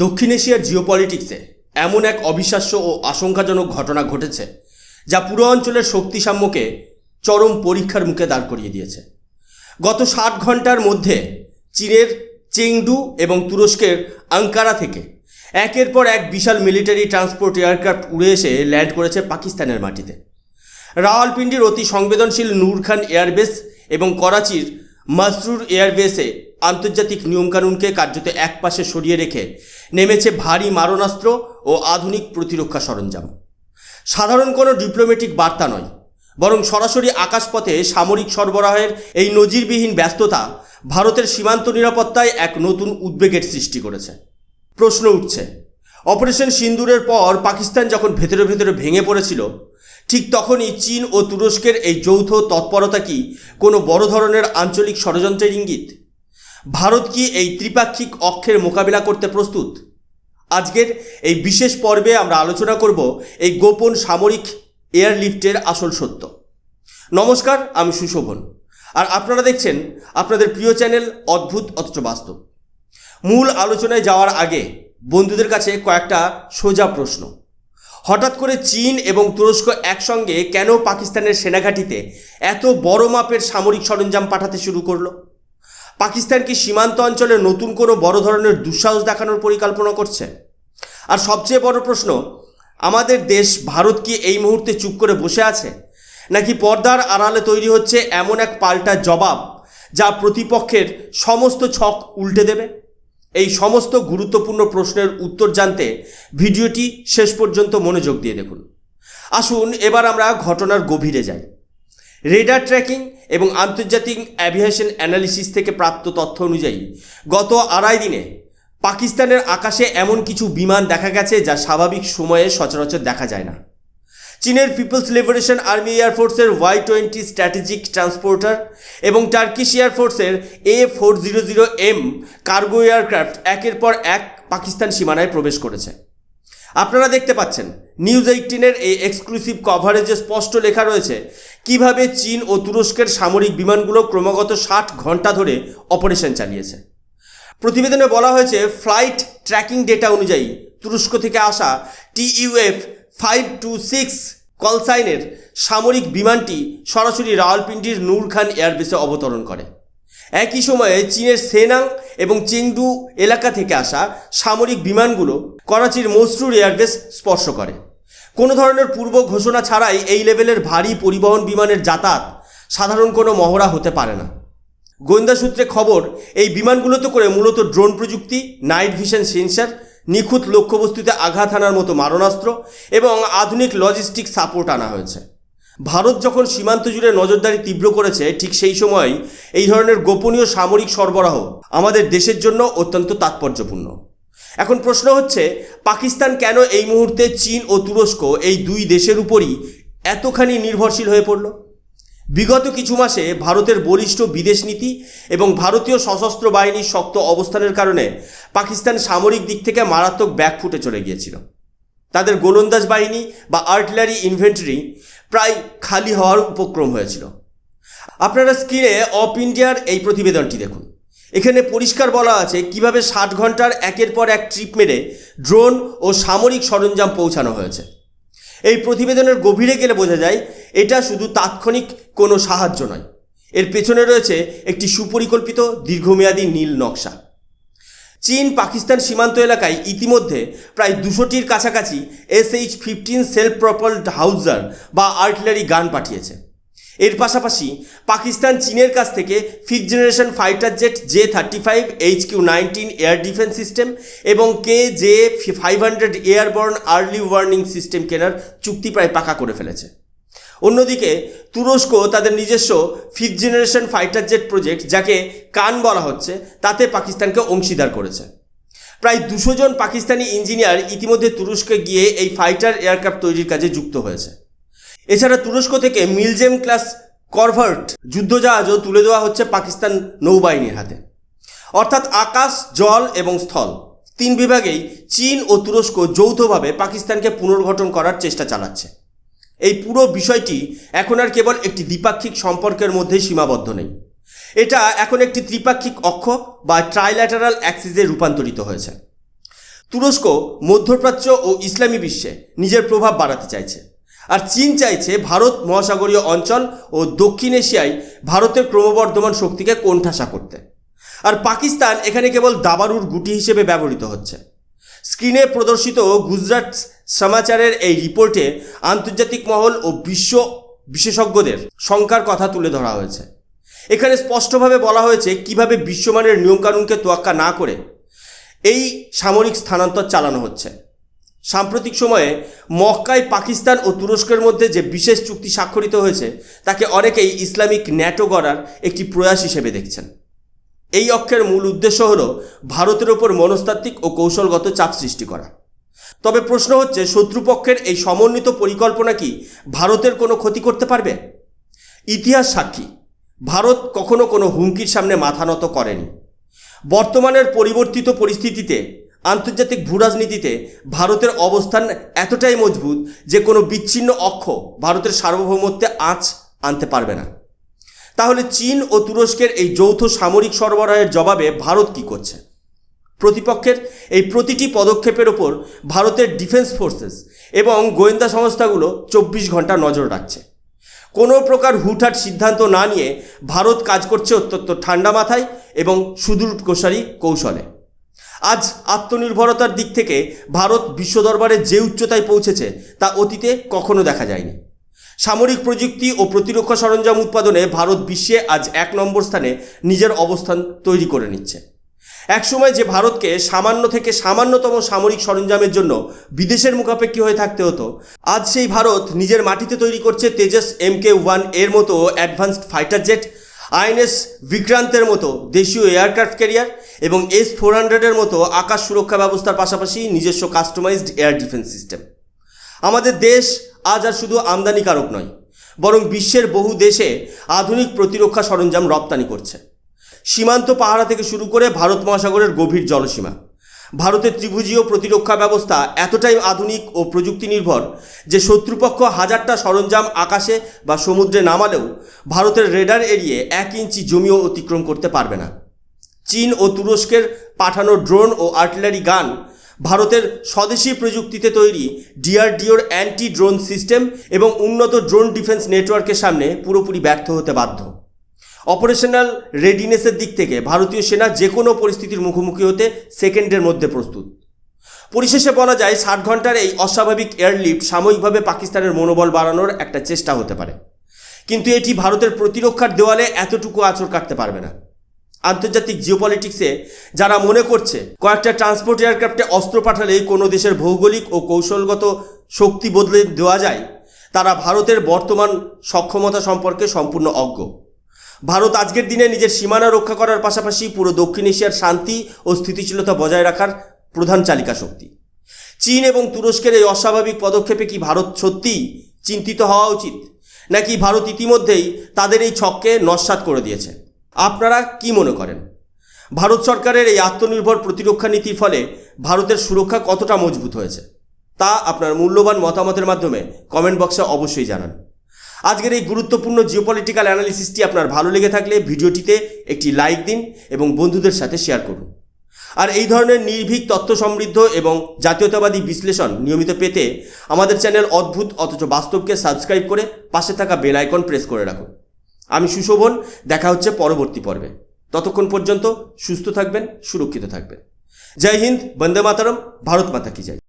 দক্ষিণ এশিয়ার জিওপলিটিক্সে এমন এক অবিশ্বাস্য ও আশঙ্কাজনক ঘটনা ঘটেছে যা পুরো অঞ্চলের শক্তিসাম্যকে চরম পরীক্ষার মুখে দাঁড় করিয়ে দিয়েছে। গত 60 ঘন্টার মধ্যে চীনের চেংডু এবং তুরস্কের আঙ্কারা থেকে একের পর এক বিশাল মিলিটারি ট্রান্সপোর্ট এয়ারক্রাফট উড়ে এসে ল্যান্ড করেছে পাকিস্তানের মাটিতে। রাওয়ালপিন্ডির অতি সংবেদনশীল নূর খান এয়ারবেস এবং করাচির মাসরুর এয়ারবেসে আন্তর্জাতিক নিয়মকানুনকে কার্যত একপাশে সরিয়ে রেখে নেমেছে ভারী মারণাস্ত্র ও আধুনিক প্রতিরক্ষা সরঞ্জাম। সাধারণ কোনো ডিপ্লোম্যাটিক বার্তা নয়, বরং সরাসরি আকাশপথে সামরিক সরবরাহের এই নজিরবিহীন ব্যস্ততা ভারতের সীমান্ত নিরাপত্তায় এক নতুন উদ্বেগের সৃষ্টি করেছে। প্রশ্ন উঠছে, অপারেশন সিন্দুরের পর পাকিস্তান যখন ভেতরে ভেতরে ভেঙে পড়েছিল, ঠিক তখনই চীন ও তুরস্কের এই যৌথ তৎপরতা কি কোনো বড় ধরনের আঞ্চলিক ষড়যন্ত্রের ইঙ্গিত? ভারত কি এই ত্রিপাক্ষিক অক্ষের মোকাবিলা করতে প্রস্তুত? আজকের এই বিশেষ পর্বে আমরা আলোচনা করব এই গোপন সামরিক এয়ারলিফটের আসল সত্য। নমস্কার, আমি সুশোভন, আর আপনারা দেখছেন আপনাদের প্রিয় চ্যানেল অদ্ভুত অথচ বাস্তব। মূল আলোচনায় যাওয়ার আগে বন্ধুদের কাছে কয়েকটা সোজা প্রশ্ন। হঠাৎ করে চীন এবং তুরস্ক একসঙ্গে কেন পাকিস্তানের সেনাঘাঁটিতে এত বড় মাপের সামরিক সরঞ্জাম পাঠাতে শুরু করলো? পাকিস্তান কি সীমান্ত অঞ্চলে নতুন কোনো বড় ধরনের দুঃসাহস দেখানোর পরিকল্পনা করছে? আর সবচেয়ে বড় প্রশ্ন, আমাদের দেশ ভারত কি এই মুহূর্তে চুপ করে বসে আছে, নাকি পর্দার আড়ালে তৈরি হচ্ছে এমন এক পাল্টা জবাব যা প্রতিপক্ষের সমস্ত ছক উল্টে দেবে? এই সমস্ত গুরুত্বপূর্ণ প্রশ্নের উত্তর জানতে ভিডিওটি শেষ পর্যন্ত মনোযোগ দিয়ে দেখুন। আসুন এবার আমরা ঘটনার গভীরে যাই। রেডার ট্র্যাকিং এবং আন্তর্জাতিক অ্যাভিয়েশন অ্যানালিসিস থেকে প্রাপ্ত তথ্য অনুযায়ী গত 2.5 দিনে পাকিস্তানের আকাশে এমন কিছু বিমান দেখা গেছে যা স্বাভাবিক সময়ে সচরাচর দেখা যায় না। চীনের পিপলস লিবারেশন আর্মি এয়ারফোর্সের Y-20 স্ট্র্যাটেজিক ট্রান্সপোর্টার এবং টার্কিশ এয়ারফোর্সের A400M কার্গো এয়ারক্রাফট একের পর এক পাকিস্তান সীমানায় প্রবেশ করেছে। আপনারা দেখতে পাচ্ছেন নিউজ 18-এর এই এক্সক্লুসিভ কভারেজে স্পষ্ট লেখা রয়েছে কিভাবে চীন ও তুরস্কের সামরিক বিমানগুলো ক্রমাগত 60 ঘন্টা ধরে অপারেশন চালিয়েছে। প্রতিবেদনে বলা হয়েছে, ফ্লাইট ট্র্যাকিং ডেটা অনুযায়ী তুরস্ক থেকে আসা TUF-526 কলসাইনের সামরিক বিমানটি সরাসরি রাওয়ালপিন্ডির নূর খান এয়ারবেসে অবতরণ করে। একই সময়ে চীনের সেনাং এবং চেংডু এলাকা থেকে আসা সামরিক বিমানগুলো করাচির মসরুর এয়ারবেস স্পর্শ করে। কোনো ধরনের পূর্ব ঘোষণা ছাড়াই এই লেভেলের ভারী পরিবহন বিমানের যাতায়াত সাধারণ কোনো মহড়া হতে পারে না। গোয়েন্দা সূত্রে খবর, এই বিমানগুলোতে করে মূলত ড্রোন প্রযুক্তি, নাইট ভিশন সেন্সর, নিখুঁত লক্ষ্যবস্তুতে আঘাত হানার মতো মারণাস্ত্র এবং আধুনিক লজিস্টিক সাপোর্ট আনা হয়েছে। ভারত যখন সীমান্ত জুড়ে নজরদারি তীব্র করেছে, ঠিক সেই সময় এই ধরনের গোপনীয় সামরিক সরবরাহ আমাদের দেশের জন্য অত্যন্ত তাৎপর্যপূর্ণ। এখন প্রশ্ন হচ্ছে, পাকিস্তান কেন এই মুহূর্তে চীন ও তুরস্ক এই দুই দেশের উপরই এতখানি নির্ভরশীল হয়ে পড়ল? বিগত কিছু মাসে ভারতের বলিষ্ঠ বিদেশ নীতি এবং ভারতীয় সশস্ত্র বাহিনীর শক্ত অবস্থানের কারণে পাকিস্তান সামরিক দিক থেকে মারাত্মক ব্যাকফুটে চলে গিয়েছিল। তাদের গোলন্দাজ বাহিনী বা আর্টিলারি ইনভেন্টরি প্রায় খালি হওয়ার উপক্রম হয়েছিল। আপনারা স্ক্রিনে অফ ইন্ডিয়ার এই প্রতিবেদনটি দেখুন। এখানে পরিষ্কার বলা আছে কিভাবে 60 ঘন্টার একের পর এক ট্রিপ মেরে ড্রোন ও সামরিক সরঞ্জাম পৌঁছানো হয়েছে। এই প্রতিবেদনের গভীরে গেলে বোঝা যায় এটা শুধু তাৎক্ষণিক কোনো সাহায্য নয়, এর পেছনে রয়েছে একটি সুপরিকল্পিত দীর্ঘমেয়াদী নীল নকশা। চীন পাকিস্তান সীমান্ত এলাকায় ইতিমধ্যে প্রায় 200টির কাছাকাছি SH-15 সেলফ প্রপলড হাউজার বা আর্টিলারি গান পাঠিয়েছে। এর পাশাপাশি পাকিস্তান চীনের কাছ থেকে 5th generation fighter jet J-35 HQ-19 air defence system এবং KJ-500 airborne early warning system কেনার চুক্তি প্রায় পাকা করে ফেলেছে। অন্যদিকে তুরস্ক তাদের নিজস্ব 5th generation fighter jet project, যাকে কান বলা হচ্ছে, তাতে পাকিস্তানকে অংশীদার করেছে। প্রায় 200 জন পাকিস্তানি ইঞ্জিনিয়ার ইতিমধ্যে তুরস্কে গিয়ে এই ফাইটার এয়ারক্রাফট তৈরির কাজে যুক্ত হয়েছে। এছাড়া তুরস্ক থেকে মিলজেম ক্লাস করভার্ট যুদ্ধজাহাজও তুলে দেওয়া হচ্ছে পাকিস্তান নৌবাহিনীর হাতে। অর্থাৎ আকাশ, জল এবং স্থল 3 বিভাগেই চীন ও তুরস্ক যৌথভাবে পাকিস্তানকে পুনর্গঠন করার চেষ্টা চালাচ্ছে। এই পুরো বিষয়টি এখন আর কেবল একটি দ্বিপাক্ষিক সম্পর্কের মধ্যেই সীমাবদ্ধ নেই, এটা এখন একটি ত্রিপাক্ষিক অক্ষ বা ট্রাইল্যাটারাল অ্যাক্সিসে রূপান্তরিত হয়েছে। তুরস্ক মধ্যপ্রাচ্য ও ইসলামী বিশ্বে নিজের প্রভাব বাড়াতে চাইছে, আর চীন চাইছে ভারত মহাসাগরীয় অঞ্চল ও দক্ষিণ এশিয়ায় ভারতের ক্রমবর্ধমান শক্তিকে কোণঠাসা করতে। আর পাকিস্তান এখানে কেবল দাবারুর গুটি হিসেবে ব্যবহৃত হচ্ছে। স্ক্রিনে প্রদর্শিত গুজরাট সমাচারের এই রিপোর্টে আন্তর্জাতিক মহল ও বিশ্ব বিশেষজ্ঞদের শঙ্কার কথা তুলে ধরা হয়েছে। এখানে স্পষ্টভাবে বলা হয়েছে কিভাবে বিশ্বমানের নিয়মকানুনকে তোয়াক্কা না করে এই সামরিক স্থানান্তর চালানো হচ্ছে। সাম্প্রতিক সময়ে মক্কায় পাকিস্তান ও তুরস্কের মধ্যে যে বিশেষ চুক্তি স্বাক্ষরিত হয়েছে তাকে অনেকেই ইসলামিক ন্যাটো গড়ার একটি প্রয়াস হিসেবে দেখছেন। এই অক্ষের মূল উদ্দেশ্য হল ভারতের ওপর মনস্তাত্ত্বিক ও কৌশলগত চাপ সৃষ্টি করা। তবে প্রশ্ন হচ্ছে, শত্রুপক্ষের এই সমন্বিত পরিকল্পনা কি ভারতের কোনো ক্ষতি করতে পারবে? ইতিহাস সাক্ষী, ভারত কখনো কোনো হুমকির সামনে মাথা নত করেনি। বর্তমানের পরিবর্তিত পরিস্থিতিতে আন্তর্জাতিক ভূরাজনীতিতে ভারতের অবস্থান এতটাই মজবুত যে কোনো বিচ্ছিন্ন অক্ষ ভারতের সার্বভৌমত্বে আঁচ আনতে পারবে না। তাহলে চীন ও তুরস্কের এই যৌথ সামরিক সরবরাহের জবাবে ভারত কী করছে? প্রতিপক্ষের এই প্রতিটি পদক্ষেপের ওপর ভারতের ডিফেন্স ফোর্সেস এবং গোয়েন্দা সংস্থাগুলো 24 ঘন্টা নজর রাখছে। কোনো প্রকার হুটহাট সিদ্ধান্ত না নিয়ে ভারত কাজ করছে অত্যন্ত ঠান্ডা মাথায় এবং সুদূর প্রসারী কৌশলে। আজ আত্মনির্ভরতার দিক থেকে ভারত বিশ্ব দরবারে যে উচ্চতায় পৌঁছেছে তা অতীতে কখনো দেখা যায়নি। সামরিক প্রযুক্তি ও প্রতিরক্ষা সরঞ্জাম উৎপাদনে ভারত বিশ্বে আজ 1 নম্বর স্থানে নিজের অবস্থান তৈরি করে নিচ্ছে। একসময় যে ভারতকে সামান্য থেকে সামান্যতম সামরিক সরঞ্জামের জন্য বিদেশের মুখাপেক্ষী হয়ে থাকতে হতো, আজ সেই ভারত নিজের মাটিতে তৈরি করছে তেজস MK1 এর মতো অ্যাডভান্সড ফাইটার জেট, INS বিক্রান্তের মতো দেশীয় এয়ারক্রাফট ক্যারিয়ার এবং S-400 এর মতো আকাশ সুরক্ষা ব্যবস্থার পাশাপাশি নিজস্ব কাস্টমাইজড এয়ার ডিফেন্স সিস্টেম। আমাদের দেশ আজ আর শুধু আমদানিকারক নয়, বরং বিশ্বের বহু দেশে আধুনিক প্রতিরক্ষা সরঞ্জাম রপ্তানি করছে। সীমান্ত পাহারা থেকে শুরু করে ভারত মহাসাগরের গভীর জলসীমা, ভারতের ত্রিভুজীয় প্রতিরক্ষা ব্যবস্থা এতটাই আধুনিক ও প্রযুক্তি নির্ভর যে শত্রুপক্ষ হাজারটা সরঞ্জাম আকাশে বা সমুদ্রে নামালেও ভারতের রেডার এড়িয়ে 1 ইঞ্চি জমিও অতিক্রম করতে পারবে না। চীন ও তুরস্কের পাঠানো ড্রোন ও আর্টিলারি গান ভারতের স্বদেশী প্রযুক্তিতে তৈরি DRDOর অ্যান্টি ড্রোন সিস্টেম এবং উন্নত ড্রোন ডিফেন্স নেটওয়ার্কের সামনে পুরোপুরি ব্যর্থ হতে বাধ্য। অপারেশনাল রেডিনেসের দিক থেকে ভারতীয় সেনা যে কোনো পরিস্থিতির মুখোমুখি হতে সেকেন্ডের মধ্যে প্রস্তুত। পরিশেষে বলা যায় 60 ঘন্টার এই অস্বাভাবিক এয়ারলিফট সাময়িকভাবে পাকিস্তানের মনোবল বাড়ানোর একটা চেষ্টা হতে পারে, কিন্তু এটি ভারতের প্রতিরক্ষার দেওয়ালে এতটুকু আঁচড় কাটতে পারবে না। আন্তর্জাতিক জিওপলিটিক্সে যারা মনে করছে কয়েকটা ট্রান্সপোর্ট এয়ারক্রাফটে অস্ত্র পাঠালেই কোনো দেশের ভৌগোলিক ও কৌশলগত শক্তি বদলে দেওয়া যায়, তারা ভারতের বর্তমান সক্ষমতা সম্পর্কে সম্পূর্ণ অজ্ঞ। ভারত আজকের দিনে নিজের সীমানা রক্ষা করার পাশাপাশি পুরো দক্ষিণ এশিয়ার শান্তি ও স্থিতিশীলতা বজায় রাখার প্রধান চালিকা শক্তি। চীন এবং তুরস্কের এই অস্বাভাবিক পদক্ষেপে কি ভারত সত্যিই চিন্তিত হওয়া উচিত, নাকি ভারত ইতিমধ্যেই তাদের এই ছককে নস্যাৎ করে দিয়েছে? আপনারা কি মনে করেন? ভারত সরকারের এই আত্মনির্ভর প্রতিরক্ষা নীতির ফলে ভারতের সুরক্ষা কতটা মজবুত হয়েছে তা আপনার মূল্যবান মতামতের মাধ্যমে কমেন্ট বক্সে অবশ্যই জানান। আজকের এই গুরুত্বপূর্ণ জিওপলিটিক্যাল অ্যানালিসিসটি আপনার ভালো লেগে থাকলে ভিডিওটিতে একটি লাইক দিন এবং বন্ধুদের সাথে শেয়ার করুন। আর এই ধরনের নির্ভীক তথ্য সমৃদ্ধ এবং জাতীয়তাবাদী বিশ্লেষণ নিয়মিত পেতে আমাদের চ্যানেল অদ্ভুত অথচ বাস্তবকে সাবস্ক্রাইব করে পাশে থাকা বেল আইকন প্রেস করে রাখুন। আমি সুশোভন, দেখা হচ্ছে পরবর্তী পর্বে। ততক্ষণ পর্যন্ত সুস্থ থাকবেন, সুরক্ষিত থাকবেন। জয় হিন্দ, বন্দে মাতরম, ভারত মাতা কি জয়।